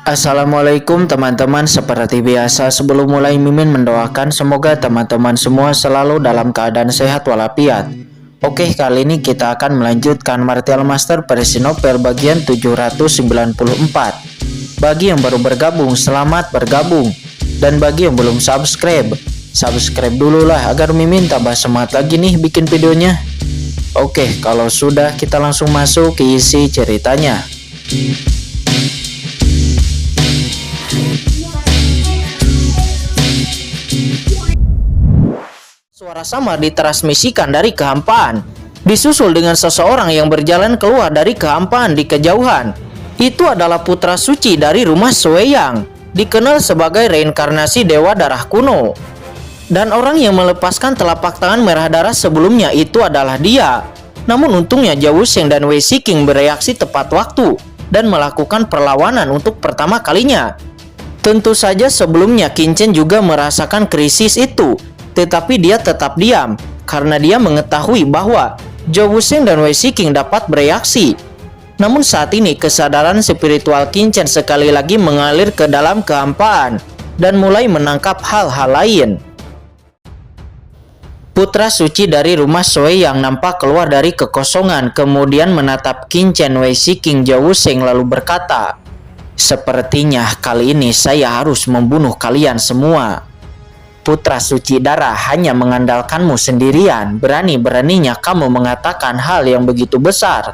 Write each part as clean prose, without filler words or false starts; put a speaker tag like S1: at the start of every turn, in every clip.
S1: Assalamualaikum teman-teman, seperti biasa sebelum mulai Mimin mendoakan semoga teman-teman semua selalu dalam keadaan sehat walafiat. Oke, kali ini kita akan melanjutkan Martial Master Persinopper bagian 794. Bagi yang baru bergabung, selamat bergabung. Dan bagi yang belum subscribe dulu lah agar Mimin tambah semangat lagi nih bikin videonya. Oke, kalau sudah kita langsung masuk ke isi ceritanya. Suara samar ditransmisikan dari kehampaan, disusul dengan seseorang yang berjalan keluar dari kehampaan di kejauhan. Itu adalah putra suci dari rumah Sueyang, dikenal sebagai reinkarnasi dewa darah kuno. Dan orang yang melepaskan telapak tangan merah darah sebelumnya itu adalah dia. Namun untungnya Jia Wusheng dan Wei Shiqing bereaksi tepat waktu dan melakukan perlawanan untuk pertama kalinya. Tentu saja sebelumnya Qin Chen juga merasakan krisis itu, tetapi dia tetap diam karena dia mengetahui bahwa Jia Wusheng dan Wei Shiqing dapat bereaksi. Namun saat ini kesadaran spiritual Qin Chen sekali lagi mengalir ke dalam kehampaan dan mulai menangkap hal-hal lain. Putra suci dari rumah Sueyang nampak keluar dari kekosongan, kemudian menatap Qin Chen, Wei Shiqing, Jia Wusheng lalu berkata, "Sepertinya kali ini saya harus membunuh kalian semua. Putra suci darah hanya mengandalkanmu sendirian, berani-beraninya kamu mengatakan hal yang begitu besar,"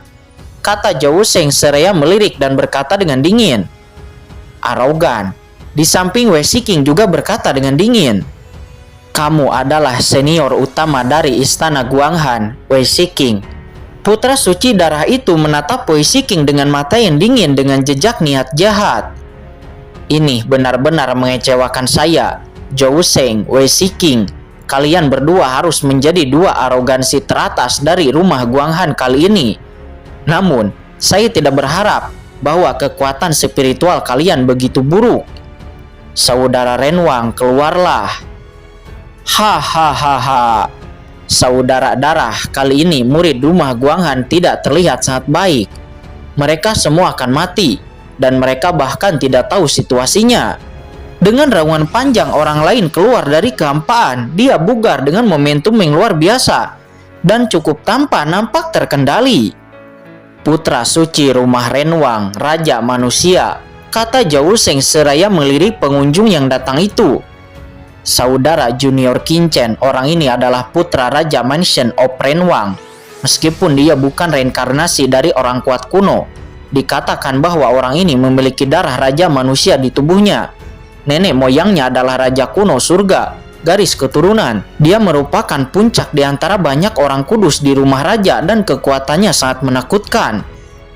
S1: kata Jia Wusheng seraya melirik dan berkata dengan dingin. "Arogan." Di samping Wei Shiqing juga berkata dengan dingin, "Kamu adalah senior utama dari istana Guanghan, Wei Shiqing." Putra suci darah itu menatap Wei Shiqing dengan mata yang dingin dengan jejak niat jahat. "Ini benar-benar mengecewakan saya. Jia Wusheng, Wei Shiqing, kalian berdua harus menjadi dua arogansi teratas dari rumah Guanghan kali ini. Namun, saya tidak berharap bahwa kekuatan spiritual kalian begitu buruk. Saudara Renwang, keluarlah." Hahaha. Saudara darah, kali ini murid rumah Guanghan tidak terlihat sangat baik. Mereka semua akan mati, dan mereka bahkan tidak tahu situasinya. Dengan raungan panjang orang lain keluar dari kehampaan, dia bugar dengan momentum yang luar biasa dan cukup tampan nampak terkendali. "Putra suci rumah Renwang, raja manusia," kata Jia Wusheng seraya melirik pengunjung yang datang itu. "Saudara junior Qin Chen, orang ini adalah putra Raja Mansion of Renwang. Meskipun dia bukan reinkarnasi dari orang kuat kuno, dikatakan bahwa orang ini memiliki darah raja manusia di tubuhnya. Nenek moyangnya adalah raja kuno surga, garis keturunan. Dia merupakan puncak di antara banyak orang kudus di rumah raja dan kekuatannya sangat menakutkan,"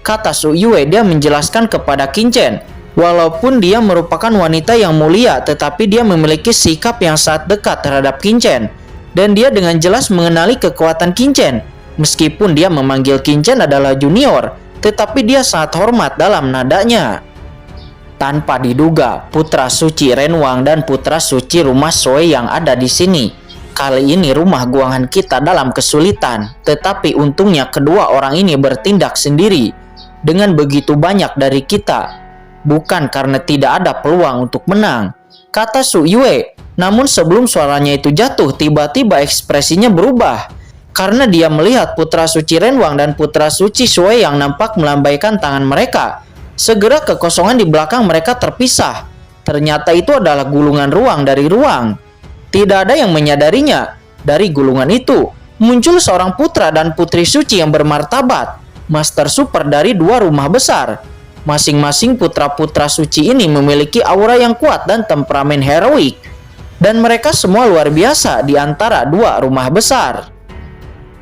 S1: kata Su Yue. Dia menjelaskan kepada Qin Chen. Walaupun dia merupakan wanita yang mulia, tetapi dia memiliki sikap yang sangat dekat terhadap Qin Chen. Dan dia dengan jelas mengenali kekuatan Qin Chen. Meskipun dia memanggil Qin Chen adalah junior, tetapi dia sangat hormat dalam nadanya. Tanpa diduga, putra suci Renwang dan putra suci rumah Sui yang ada di sini. Kali ini rumah Guanghan kita dalam kesulitan, tetapi untungnya kedua orang ini bertindak sendiri. Dengan begitu banyak dari kita, bukan karena tidak ada peluang untuk menang, kata Su Yue. Namun sebelum suaranya itu jatuh, tiba-tiba ekspresinya berubah. Karena dia melihat putra suci Renwang dan putra suci Sui yang nampak melambaikan tangan mereka. Segera kekosongan di belakang mereka terpisah. Ternyata itu adalah gulungan ruang dari ruang. Tidak ada yang menyadarinya. Dari gulungan itu, muncul seorang putra dan putri suci yang bermartabat, master super dari dua rumah besar. Masing-masing putra-putra suci ini memiliki aura yang kuat dan temperamen heroik, dan mereka semua luar biasa di antara dua rumah besar.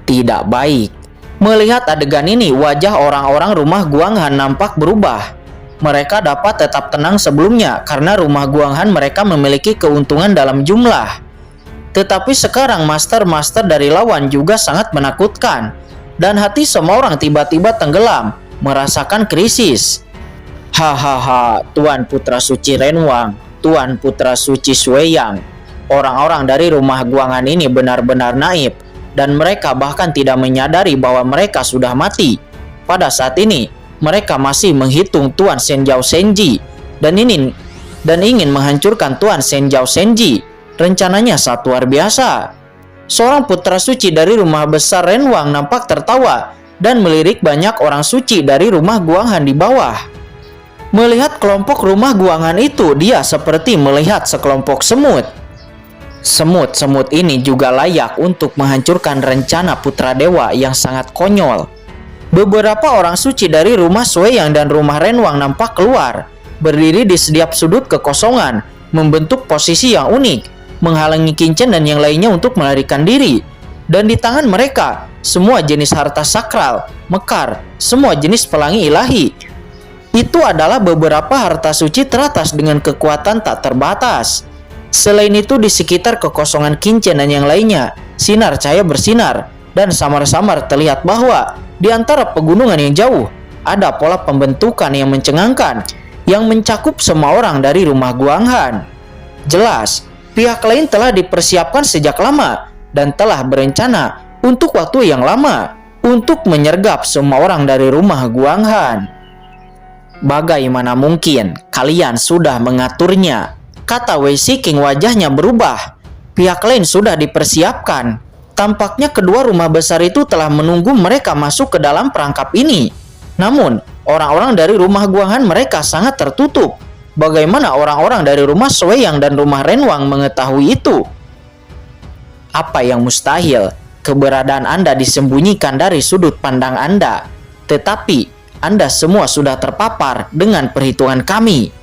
S1: Tidak baik. Melihat adegan ini, wajah orang-orang rumah Guanghan nampak berubah. Mereka dapat tetap tenang sebelumnya karena rumah Guanghan mereka memiliki keuntungan dalam jumlah. Tetapi sekarang master-master dari lawan juga sangat menakutkan, dan hati semua orang tiba-tiba tenggelam, merasakan krisis. Hahaha, Tuan Putra Suci Renwang, Tuan Putra Suci Sueyang. Orang-orang dari rumah Guanghan ini benar-benar naif, dan mereka bahkan tidak menyadari bahwa mereka sudah mati. Pada saat ini, mereka masih menghitung Tuan Shen Jiao Shenji. dan ingin menghancurkan Tuan Senjao Senji. Rencananya sangat luar biasa. Seorang putra suci dari rumah besar Renwang nampak tertawa dan melirik banyak orang suci dari rumah Guanghan di bawah. Melihat kelompok rumah Guanghan itu, dia seperti melihat sekelompok semut. Semut-semut ini juga layak untuk menghancurkan rencana putra dewa yang sangat konyol. Beberapa orang suci dari rumah Sueyang dan rumah Renwang nampak keluar, berdiri di setiap sudut kekosongan, membentuk posisi yang unik, menghalangi Qin dan yang lainnya untuk melarikan diri. Dan di tangan mereka, semua jenis harta sakral, mekar, semua jenis pelangi ilahi. Itu adalah beberapa harta suci teratas dengan kekuatan tak terbatas. Selain itu, di sekitar kekosongan Qin dan yang lainnya, sinar cahaya bersinar, dan samar-samar terlihat bahwa di antara pegunungan yang jauh, ada pola pembentukan yang mencengangkan, yang mencakup semua orang dari rumah Guanghan. Jelas, pihak lain telah dipersiapkan sejak lama, dan telah berencana untuk waktu yang lama, untuk menyergap semua orang dari rumah Guanghan. Bagaimana mungkin kalian sudah mengaturnya? Kata Wei Shiking, wajahnya berubah. Pihak lain sudah dipersiapkan. Tampaknya kedua rumah besar itu telah menunggu mereka masuk ke dalam perangkap ini. Namun, orang-orang dari rumah Guanghan mereka sangat tertutup. Bagaimana orang-orang dari rumah Sueyang dan rumah Renwang mengetahui itu? Apa yang mustahil? Keberadaan Anda disembunyikan dari sudut pandang Anda. Tetapi, Anda semua sudah terpapar dengan perhitungan kami.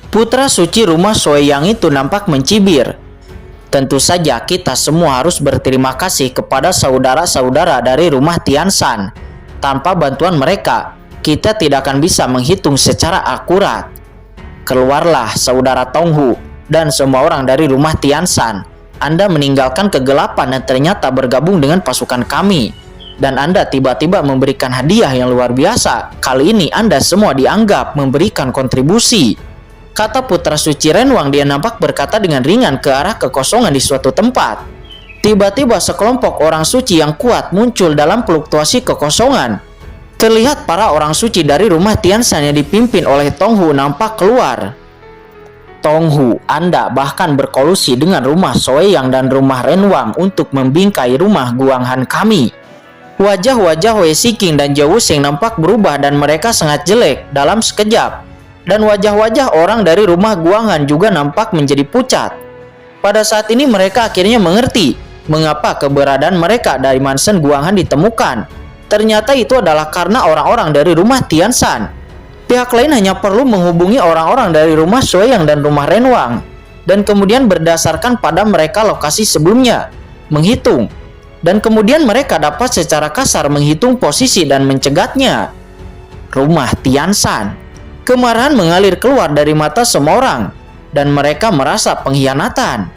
S1: Putra suci rumah Sueyang itu nampak mencibir. Tentu saja kita semua harus berterima kasih kepada saudara-saudara dari rumah Tianshan. Tanpa bantuan mereka, kita tidak akan bisa menghitung secara akurat. Keluarlah saudara Tonghu dan semua orang dari rumah Tianshan. Anda meninggalkan kegelapan dan ternyata bergabung dengan pasukan kami. Dan Anda tiba-tiba memberikan hadiah yang luar biasa. Kali ini Anda semua dianggap memberikan kontribusi. Kata putra suci Renwang. Dia nampak berkata dengan ringan ke arah kekosongan di suatu tempat. Tiba-tiba sekelompok orang suci yang kuat muncul dalam fluktuasi kekosongan. Terlihat para orang suci dari rumah Tianshan yang dipimpin oleh Tonghu nampak keluar. Tonghu, Anda bahkan berkolusi dengan rumah Sueyang dan rumah Renwang untuk membingkai rumah Guanghan kami. Wajah-wajah Wei Shiking dan Zhou Wusheng nampak berubah dan mereka sangat jelek dalam sekejap. Dan wajah-wajah orang dari rumah Guanghan juga nampak menjadi pucat. Pada saat ini mereka akhirnya mengerti mengapa keberadaan mereka dari mansion Guanghan ditemukan. Ternyata itu adalah karena orang-orang dari rumah Tianshan. Pihak lain hanya perlu menghubungi orang-orang dari rumah Sueyang dan rumah Renwang, dan kemudian berdasarkan pada mereka lokasi sebelumnya, menghitung. Dan kemudian mereka dapat secara kasar menghitung posisi dan mencegatnya. Rumah Tianshan. Kemarahan mengalir keluar dari mata semua orang, dan mereka merasa pengkhianatan.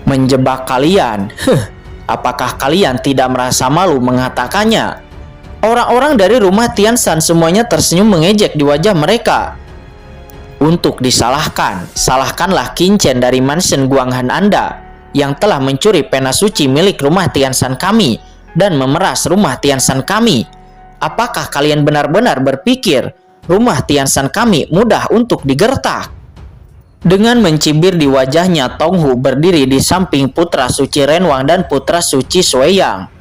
S1: Menjebak kalian. Apakah kalian tidak merasa malu mengatakannya? Orang-orang dari rumah Tianshan semuanya tersenyum mengejek di wajah mereka. Untuk disalahkan, salahkanlah Qin dari mansion Guanghan Anda yang telah mencuri pena suci milik rumah Tianshan kami dan memeras rumah Tianshan kami. Apakah kalian benar-benar berpikir rumah Tianshan kami mudah untuk digertak? Dengan mencibir di wajahnya, Tonghu berdiri di samping putra suci Renwang dan putra suci Sueyang.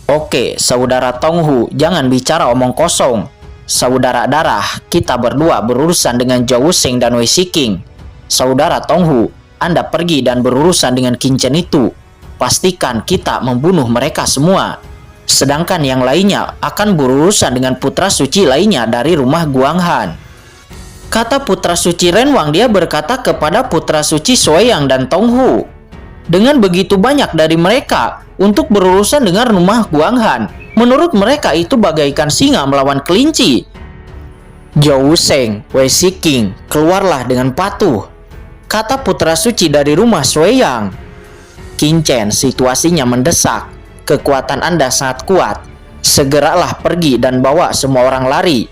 S1: Oke, saudara Tonghu, jangan bicara omong kosong. Saudara darah, kita berdua berurusan dengan Zhou Wusheng dan Wei Shiking. Saudara Tonghu, Anda pergi dan berurusan dengan Qin itu. Pastikan kita membunuh mereka semua. Sedangkan yang lainnya akan berurusan dengan putra suci lainnya dari rumah Guanghan. Kata putra suci Renwang. Dia berkata kepada putra suci Sueyang dan Tonghu. Dengan begitu banyak dari mereka untuk berurusan dengan rumah Guanghan, menurut mereka itu bagaikan singa melawan kelinci. Zhou Wusheng, Wei Shiking, keluarlah dengan patuh. Kata putra suci dari rumah Sueyang. Qin, situasinya mendesak. Kekuatan Anda sangat kuat. Segeralah pergi dan bawa semua orang lari.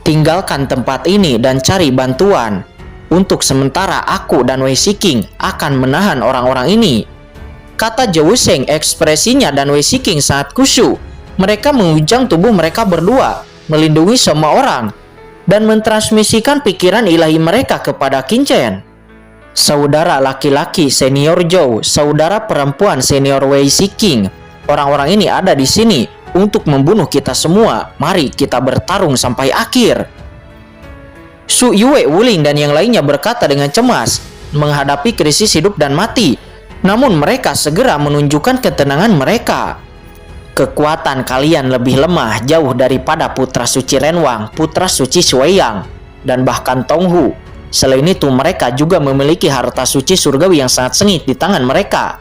S1: Tinggalkan tempat ini dan cari bantuan. Untuk sementara aku dan Wei Shiking akan menahan orang-orang ini. Kata Zhou Wusheng. Ekspresinya dan Wei Shiking sangat khusyuk. Mereka mengunjang tubuh mereka berdua, melindungi semua orang. dan mentransmisikan pikiran ilahi mereka kepada Qingchen. Saudara laki-laki senior Zhou, saudara perempuan senior Wei Shiqing, orang-orang ini ada di sini untuk membunuh kita semua. Mari kita bertarung sampai akhir. Su Yue, Wuling, dan yang lainnya berkata dengan cemas menghadapi krisis hidup dan mati. Namun mereka segera menunjukkan ketenangan mereka. Kekuatan kalian lebih lemah jauh daripada putra suci Renwang, putra suci Shuiyang, dan bahkan Tonghu. Selain itu, mereka juga memiliki harta suci surgawi yang sangat sengit di tangan mereka.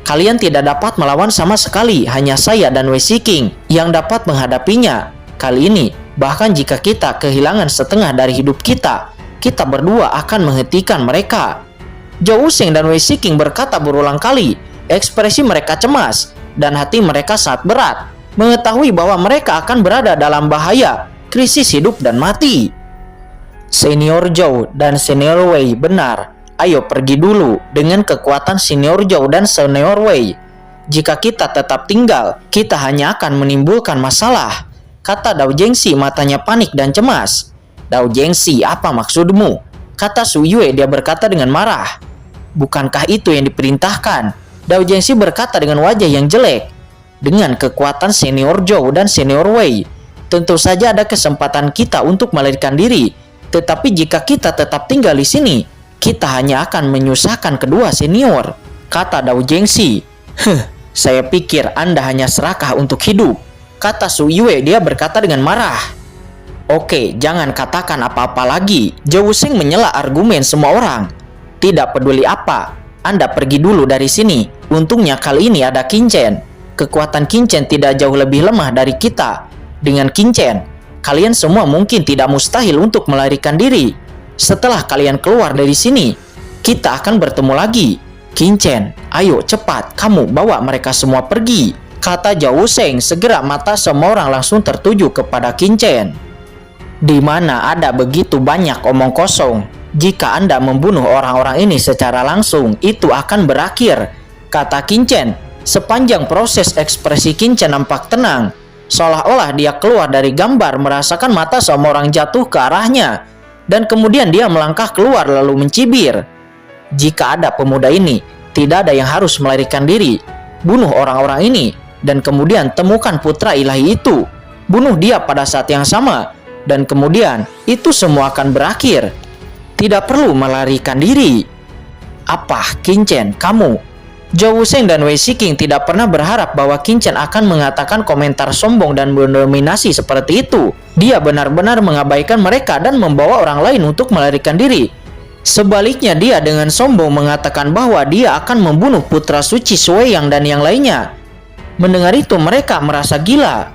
S1: Kalian tidak dapat melawan sama sekali, hanya saya dan Wei Shiqing yang dapat menghadapinya. Kali ini, bahkan jika kita kehilangan setengah dari hidup kita, kita berdua akan menghentikan mereka. Zhou Wusheng dan Wei Shiqing berkata berulang kali, ekspresi mereka cemas, dan hati mereka sangat berat, mengetahui bahwa mereka akan berada dalam bahaya, krisis hidup dan mati. Senior Zhou dan Senior Wei, benar. Ayo pergi dulu dengan kekuatan Senior Zhou dan Senior Wei. Jika kita tetap tinggal, kita hanya akan menimbulkan masalah, kata Dao Jingxi, matanya panik dan cemas. Dao Jingxi, apa maksudmu? Kata Su Yue, dia berkata dengan marah. Bukankah itu yang diperintahkan? Dao Jingxi berkata dengan wajah yang jelek. Dengan kekuatan Senior Zhou dan Senior Wei, tentu saja ada kesempatan kita untuk melarikan diri. Tetapi jika kita tetap tinggal di sini, kita hanya akan menyusahkan kedua senior, kata Dao Jingxi. Saya pikir Anda hanya serakah untuk hidup, kata Su Yue, dia berkata dengan marah. Oke, jangan katakan apa-apa lagi. Zhou Wusheng menyela argumen semua orang. Tidak peduli apa, Anda pergi dulu dari sini. Untungnya kali ini ada Qingchen. Kekuatan Qingchen tidak jauh lebih lemah dari kita. Dengan Qingchen, kalian semua mungkin tidak mustahil untuk melarikan diri. Setelah kalian keluar dari sini, kita akan bertemu lagi. Qingchen, ayo cepat, kamu bawa mereka semua pergi, kata Zhou Wusheng. Segera mata semua orang langsung tertuju kepada Qingchen. Di mana ada begitu banyak omong kosong. Jika Anda membunuh orang-orang ini secara langsung, itu akan berakhir, kata Qingchen. Sepanjang proses, ekspresi Qingchen nampak tenang, seolah-olah dia keluar dari gambar, merasakan mata semua orang jatuh ke arahnya, dan kemudian dia melangkah keluar lalu mencibir. Jika ada pemuda ini, tidak ada yang harus melarikan diri. Bunuh orang-orang ini, dan kemudian temukan putra ilahi itu. Bunuh dia pada saat yang sama, dan kemudian itu semua akan berakhir. Tidak perlu melarikan diri. Apa, Qingchen, kamu? Zhou Wusheng dan Wei Shiqing tidak pernah berharap bahwa Qingchen akan mengatakan komentar sombong dan mendominasi seperti itu. Dia benar-benar mengabaikan mereka dan membawa orang lain untuk melarikan diri. Sebaliknya, dia dengan sombong mengatakan bahwa dia akan membunuh putra suci Shuiyang dan yang lainnya. Mendengar itu, mereka merasa gila.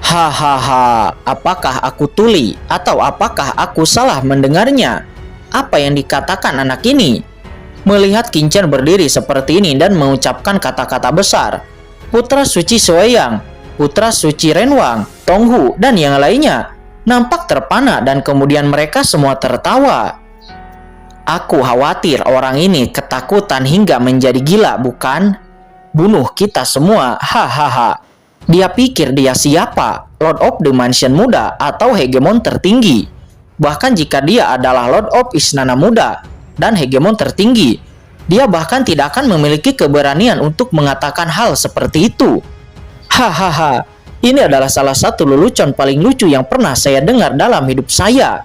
S1: Hahaha, apakah aku tuli atau apakah aku salah mendengarnya? Apa yang dikatakan anak ini? Melihat Qingchen berdiri seperti ini dan mengucapkan kata-kata besar, putra suci Shuiyang, putra suci Renwang, Tonghu, dan yang lainnya nampak terpana dan kemudian mereka semua tertawa. Aku khawatir orang ini ketakutan hingga menjadi gila, bukan? Bunuh kita semua, hahaha. Dia pikir dia siapa? Lord of the Mansion Muda atau hegemon tertinggi? Bahkan jika dia adalah Lord of Istana Muda dan hegemon tertinggi, dia bahkan tidak akan memiliki keberanian untuk mengatakan hal seperti itu. Hahaha, ini adalah salah satu lelucon paling lucu yang pernah saya dengar dalam hidup saya.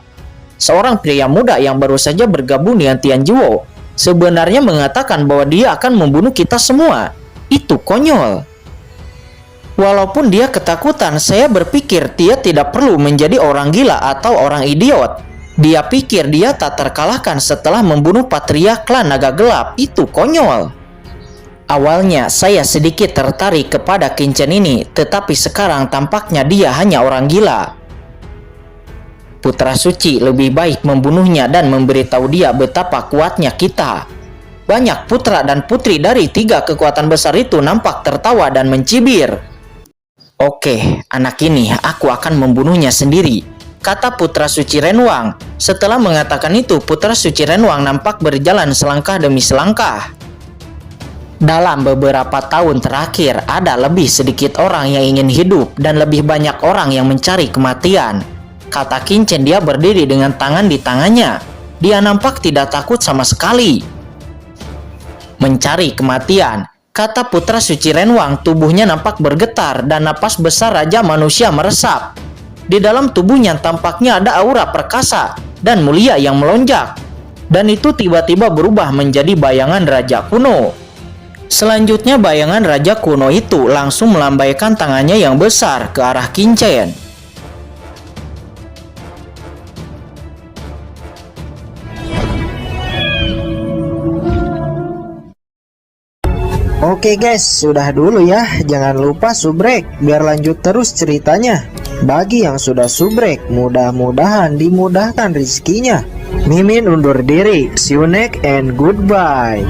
S1: Seorang pria muda yang baru saja bergabung dengan Tian Zhuo sebenarnya mengatakan bahwa dia akan membunuh kita semua. Itu konyol. Walaupun dia ketakutan, saya berpikir dia tidak perlu menjadi orang gila atau orang idiot. Dia pikir dia tak terkalahkan setelah membunuh Patria Klan Naga Gelap. Itu konyol. Awalnya saya sedikit tertarik kepada Qingchen ini, tetapi sekarang tampaknya dia hanya orang gila. Putra Suci lebih baik membunuhnya dan memberitahu dia betapa kuatnya kita. Banyak putra dan putri dari 3 kekuatan besar itu nampak tertawa dan mencibir. Oke, anak ini aku akan membunuhnya sendiri, kata Putra Suci Renwang. Setelah mengatakan itu, Putra Suci Renwang nampak berjalan selangkah demi selangkah. Dalam beberapa tahun terakhir, ada lebih sedikit orang yang ingin hidup dan lebih banyak orang yang mencari kematian. kata Kincen. Dia berdiri dengan tangan di tangannya. Dia nampak tidak takut sama sekali. Mencari kematian, kata putra suci Renwang. Tubuhnya nampak bergetar dan napas besar Raja Manusia meresap. Di dalam tubuhnya tampaknya ada aura perkasa dan mulia yang melonjak. Dan itu tiba-tiba berubah menjadi bayangan Raja kuno. Selanjutnya bayangan Raja kuno itu langsung melambaikan tangannya yang besar ke arah Kincen.
S2: Oke guys, sudah dulu ya. Jangan lupa subrek biar lanjut terus ceritanya. Bagi yang sudah subrek, mudah-mudahan dimudahkan rezekinya. Mimin undur diri. See you next and goodbye.